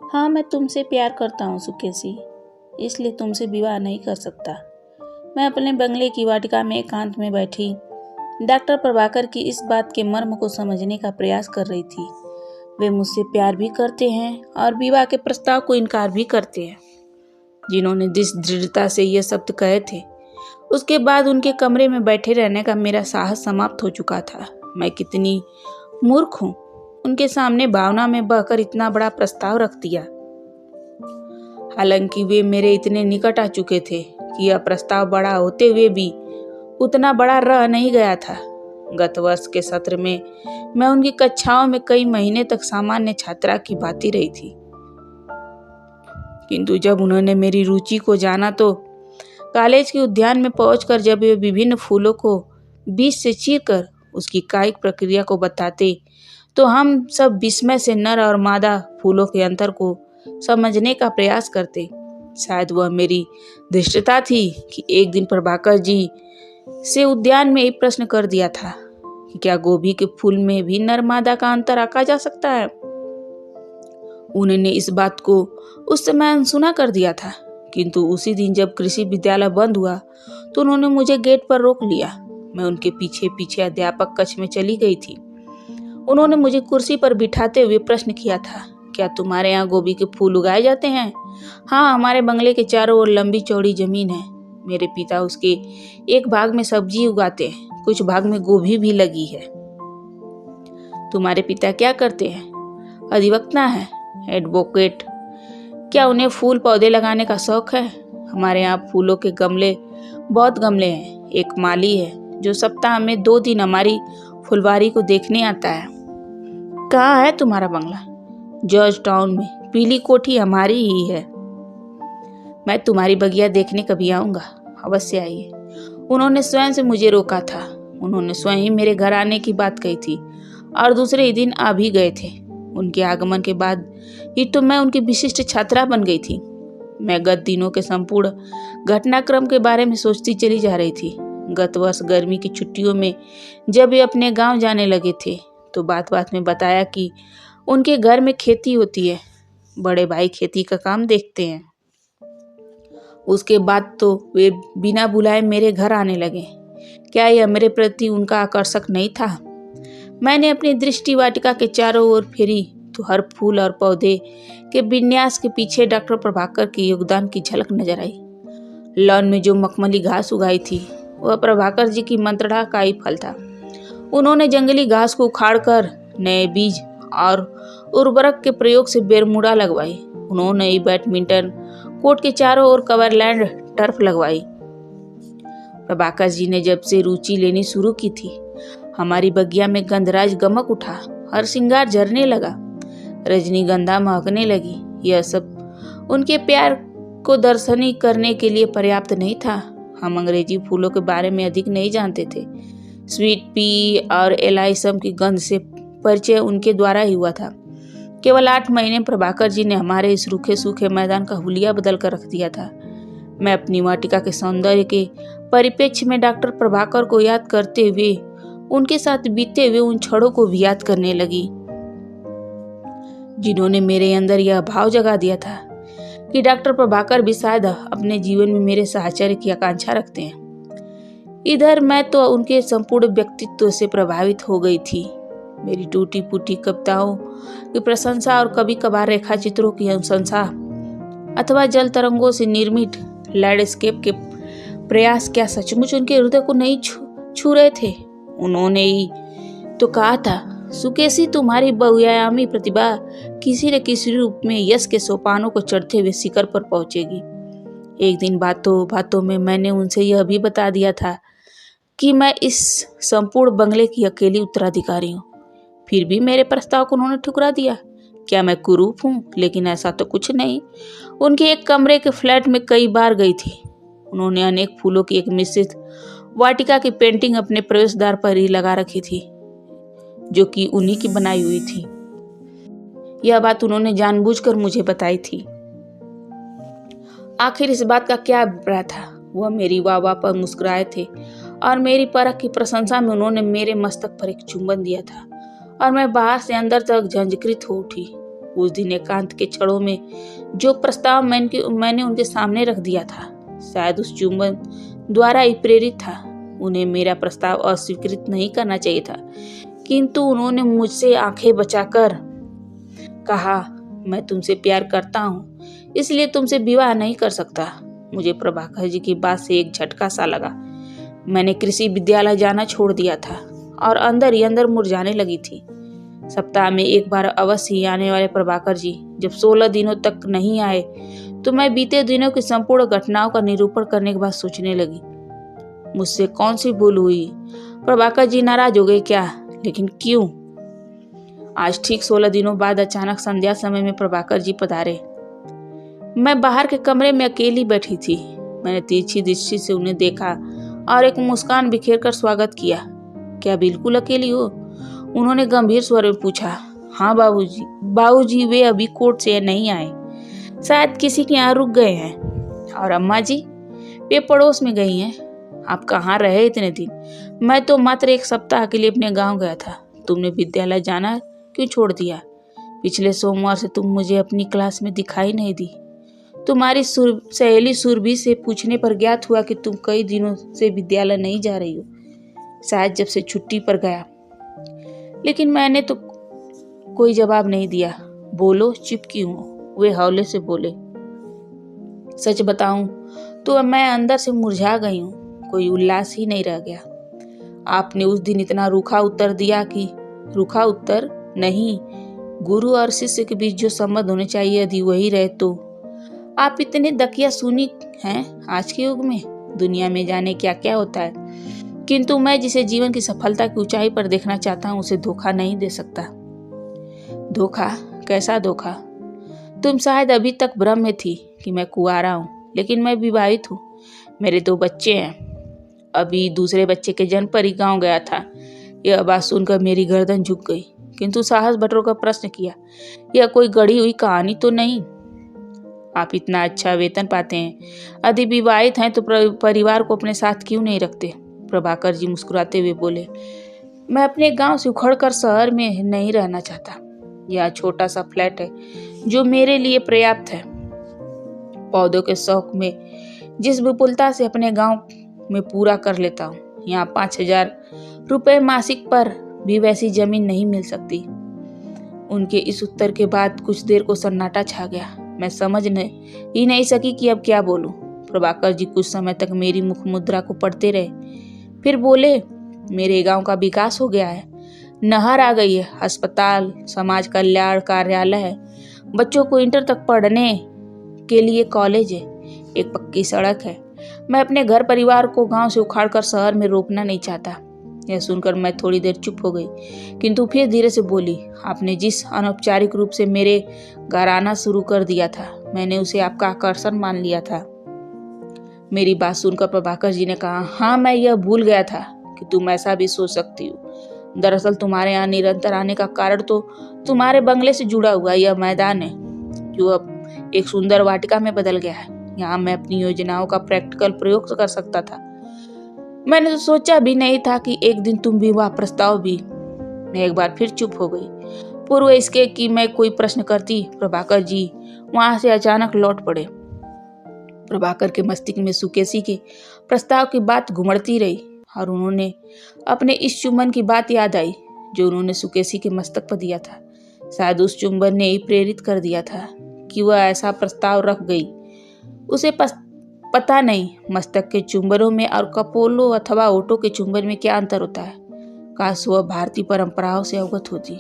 हाँ, मैं तुमसे प्यार करता हूँ सुकेशी, इसलिए तुमसे विवाह नहीं कर सकता। मैं अपने बंगले की वाटिका में एकांत में बैठी डॉक्टर प्रभाकर की इस बात के मर्म को समझने का प्रयास कर रही थी। वे मुझसे प्यार भी करते हैं और विवाह के प्रस्ताव को इनकार भी करते हैं। जिन्होंने जिस दृढ़ता से ये शब्द कहे थे, उसके बाद उनके कमरे में बैठे रहने का मेरा साहस समाप्त हो चुका था। मैं कितनी मूर्ख हूँ, उनके सामने भावना में बहकर इतना बड़ा प्रस्ताव रख दिया। हालांकि वे मेरे इतने निकट आ चुके थे कि यह प्रस्ताव बड़ा होते हुए भी उतना बड़ा रह नहीं गया था। गत वर्ष के सत्र में मैं उनकी कक्षाओं में कई महीने तक सामान्य छात्रा की भांति रही थी, किंतु जब उन्होंने मेरी रुचि को जाना तो कॉलेज के उद्यान में पहुंचकर जब वे विभिन्न फूलों को बीज से चीरकर उसकी कायिक प्रक्रिया को बताते, तो हम सब विस्मय से नर और मादा फूलों के अंतर को समझने का प्रयास करते। शायद वह मेरी धृष्टता थी कि एक दिन प्रभाकर जी से उद्यान में एक प्रश्न कर दिया था कि क्या गोभी के फूल में भी नर मादा का अंतर आंका जा सकता है। उन्होंने इस बात को उस समय अनसुना कर दिया था, किंतु उसी दिन जब कृषि विद्यालय बंद हुआ तो उन्होंने मुझे गेट पर रोक लिया। मैं उनके पीछे पीछे अध्यापक कक्ष में चली गई थी। उन्होंने मुझे कुर्सी पर बिठाते हुए प्रश्न किया था, क्या तुम्हारे यहाँ गोभी के फूल उगाए जाते हैं? हाँ, हमारे बंगले के चारों ओर लंबी चौड़ी जमीन है। मेरे पिता उसके एक भाग में सब्जी उगाते हैं, कुछ भाग में गोभी भी लगी है। तुम्हारे पिता क्या करते हैं? अधिवक्ता है, एडवोकेट। क्या उन्हें फूल पौधे लगाने का शौक है? हमारे यहाँ फूलों के बहुत गमले हैं। एक माली है जो सप्ताह में 2 दिन हमारी फुलवारी को देखने आता है। कहाँ है तुम्हारा बंगला? जॉर्ज टाउन में। पीली कोठी हमारी ही है। मैं तुम्हारी बगिया देखने कभी आऊंगा, अवश्य आइए। उन्होंने स्वयं से मुझे रोका था। उन्होंने स्वयं ही मेरे घर आने की बात कही थी और दूसरे ही दिन आ भी गए थे। उनके आगमन के बाद ही तो मैं उनकी विशिष्ट छात्रा बन गई थी। मैं गत दिनों के संपूर्ण घटनाक्रम के बारे में सोचती चली जा रही थी। गत वर्ष गर्मी की छुट्टियों में जब वे अपने गांव जाने लगे थे तो बात बात में बताया कि उनके घर में खेती होती है। बड़े भाई खेती का काम देखते हैं। उसके बाद तो वे बिना बुलाए मेरे घर आने लगे। क्या यह मेरे प्रति उनका आकर्षक नहीं था? मैंने अपनी दृष्टि वाटिका के चारों ओर फेरी तो हर फूल और पौधे के विन्यास के पीछे डॉक्टर प्रभाकर के योगदान की झलक नजर आई। लॉन में जो मखमली घास उगाई थी वह प्रभाकर जी की मंत्रणा का ही फल था। उन्होंने जंगली घास को उखाड़कर नए बीज और उर्वरक के प्रयोग से बेरमुड़ा लगवाई। उन्होंने ही बैडमिंटन कोर्ट के चारों ओर कवरलैंड टर्फ लगवाई। प्रभाकर जी ने जब से रुचि लेनी शुरू की थी, हमारी बगिया में गंधराज गमक उठा, हर श्रृंगार झरने लगा, रजनीगंधा महकने लगी। यह सब उनके प्यार को दर्शनी करने के लिए पर्याप्त नहीं था। हम अंग्रेजी फूलों के बारे में अधिक नहीं जानते थे। स्वीट पी और एलाइसम की गंध से परिचय उनके द्वारा ही हुआ था। केवल 8 महीने प्रभाकर जी ने हमारे इस रूखे सूखे मैदान का हुलिया बदल कर रख दिया था। मैं अपनी वाटिका के सौंदर्य के परिप्रेक्ष्य में डॉक्टर प्रभाकर को याद करते हुए उनके साथ बीते हुए उन क्षणों को भी याद करने लगी, जिन्होंने मेरे अंदर यह भाव जगा दिया था कि डॉक्टर प्रभाकर भी शायद अपने जीवन में मेरे साहचर्य की आकांक्षा रखते हैं। इधर मैं तो उनके संपूर्ण व्यक्तित्व से प्रभावित हो गई थी। मेरी टूटी फूटी कविताओं की प्रशंसा और कभी कभार रेखा चित्रों की अनुशंसा अथवा जल तरंगों से निर्मित लैंडस्केप के प्रयास क्या सचमुच उनके हृदय को नहीं छू रहे थे? उन्होंने ही तो कहा था, सुकेशी, तुम्हारी बहुआयामी प्रतिभा किसी न किसी रूप में यश के सोपानों को चढ़ते हुए शिखर पर पहुंचेगी। एक दिन बातों बातों में मैंने उनसे यह भी बता दिया था कि मैं इस संपूर्ण बंगले की अकेली उत्तराधिकारी हूँ। फिर भी मेरे प्रस्ताव को उन्होंने ठुकरा दिया। क्या मैं कुरूप हूँ? लेकिन ऐसा तो कुछ नहीं। उनके एक कमरे के फ्लैट में कई बार गई थी। उन्होंने अनेक फूलों की एक मिश्रित वाटिका की पेंटिंग अपने प्रवेश द्वार पर ही लगा रखी थी, जो कि उन्हीं की बनाई हुई थी। यह बात उन्होंने जानबूझकर मुझे बताई थी। आखिर इस बात का क्या अभिप्राय था? वह मेरी वाह पर मुस्कुराए थे और मेरी परख की प्रशंसा में उन्होंने मेरे मस्तक पर एक चुंबन दिया था और मैं बाहर से अंदर तक झंझकृत हो उठी। उस दिन एकांत के क्षणों में जो प्रस्ताव मैंने उनके सामने रख दिया था, शायद उस चुंबन द्वारा ही प्रेरित था। उन्हें मेरा प्रस्ताव अस्वीकृत नहीं करना चाहिए था, किंतु उन्होंने मुझसे आंखें बचाकर कहा, मैं तुमसे प्यार करता हूँ, इसलिए तुमसे विवाह नहीं कर सकता। मुझे प्रभाकर जी की बात से एक झटका सा लगा। मैंने कृषि विद्यालय जाना छोड़ दिया था और अंदर ही अंदर मुरझाने लगी थी। सप्ताह में एक बार अवश्य ही आने वाले प्रभाकर जी जब 16 दिनों तक नहीं आए तो मैं बीते दिनों की संपूर्ण घटनाओं का निरूपण करने के बाद सोचने लगी, मुझसे कौन सी भूल हुई? प्रभाकर जी नाराज हो गए क्या? लेकिन क्यों? आज ठीक 16 दिनों बाद अचानक संध्या समय में प्रभाकर जी पधारे। मैं बाहर के कमरे में अकेली बैठी थी। मैंने तिरछी दृष्टि से उन्हें देखा और एक मुस्कान बिखेर कर स्वागत किया। क्या बिल्कुल अकेली हो? उन्होंने गंभीर स्वर में पूछा। हाँ बाबूजी। बाबूजी वे अभी कोर्ट से नहीं आए, शायद किसी के यहाँ रुक गए हैं। और अम्मा जी? वे पड़ोस में गई हैं। आप कहाँ रहे इतने दिन? मैं तो मात्र एक सप्ताह के लिए अपने गांव गया था। तुमने विद्यालय जाना क्यों छोड़ दिया? पिछले सोमवार से तुम मुझे अपनी क्लास में दिखाई नहीं दी। तुम्हारी सहेली सुरभि से पूछने पर ज्ञात हुआ कि तुम कई दिनों से विद्यालय नहीं जा रही हो, शायद जब से छुट्टी पर गया। लेकिन मैंने तो कोई जवाब नहीं दिया। बोलो, चुप क्यों हो? वे हौले से बोले। सच बताऊं तो मैं अंदर से मुरझा गई हूँ, कोई उल्लास ही नहीं रह गया। आपने उस दिन इतना रूखा उत्तर दिया कि रूखा उत्तर नहीं, गुरु और शिष्य के बीच जो संबंध होने चाहिए यदि वही रहे तो। आप इतने दकिया सुनी हैं आज के युग में, दुनिया में जाने क्या क्या होता है, किंतु मैं जिसे जीवन की सफलता की ऊंचाई पर देखना चाहता हूं उसे धोखा नहीं दे सकता। धोखा? कैसा धोखा? तुम शायद अभी तक भ्रम में थी कि मैं कुंवारा हूं, लेकिन मैं विवाहित हूं। मेरे 2 बच्चे हैं। अभी दूसरे बच्चे के जन्म पर ही गांव गया था। यह बात सुनकर मेरी गर्दन झुक गई, किंतु साहस बटोर कर प्रश्न किया, यह कोई गढ़ी हुई कहानी तो नहीं? आप इतना अच्छा वेतन पाते हैं, यदि विवाहित हैं तो परिवार को अपने साथ क्यों नहीं रखते? प्रभाकर जी मुस्कुराते हुए बोले, मैं अपने गांव से उखड़कर शहर में नहीं रहना चाहता। यह छोटा सा फ्लैट है जो मेरे लिए पर्याप्त है। पौधों के शौक में जिस विपुलता से अपने गांव में पूरा कर लेता हूँ, यहाँ 5,000 रुपए मासिक पर भी वैसी जमीन नहीं मिल सकती। उनके इस उत्तर के बाद कुछ देर को सन्नाटा छा गया। मैं समझ ही नहीं सकी कि अब क्या बोलूं। प्रभाकर जी कुछ समय तक मेरी मुख मुद्रा को पढ़ते रहे, फिर बोले, मेरे गांव का विकास हो गया है। नहर आ गई है, अस्पताल, समाज कल्याण कार्यालय है, बच्चों को इंटर तक पढ़ने के लिए कॉलेज है, एक पक्की सड़क है। मैं अपने घर परिवार को गांव से उखाड़कर शहर में रोकना नहीं चाहता। यह सुनकर मैं थोड़ी देर चुप हो गई, किंतु फिर धीरे से बोली, आपने जिस अनौपचारिक रूप से मेरे घर आना शुरू कर दिया था, मैंने उसे आपका आकर्षण मान लिया था। मेरी बात सुनकर प्रभाकर जी ने कहा, हाँ मैं यह भूल गया था कि तुम ऐसा भी सोच सकती हो। दरअसल तुम्हारे यहाँ निरंतर आने का कारण तो तुम्हारे बंगले से जुड़ा हुआ यह मैदान है, जो अब एक सुंदर वाटिका में बदल गया है। यहाँ मैं अपनी योजनाओं का प्रैक्टिकल प्रयोग कर सकता था। मैंने तो सोचा भी नहीं था कि एक दिन तुम विवाह प्रस्ताव भी। मैं एक बार फिर चुप हो गई। पूर्व इसके कि मैं कोई प्रश्न करती, प्रभाकर जी वहां से अचानक लौट पड़े। प्रभाकर के मस्तिष्क में सुकेशी के प्रस्ताव की बात घुमड़ती रही और उन्होंने अपने इस चुंबन की बात याद आई जो उन्होंने सुकेशी के मस्तक पर दिया था। शायद उस चुंबन ने ही प्रेरित कर दिया था कि वह ऐसा प्रस्ताव रख गई। उसे पता नहीं मस्तक के चुंबनों में और कपोलों अथवा ओटों के चुंबन में क्या अंतर होता है। काश वह भारतीय परंपराओं से अवगत होती।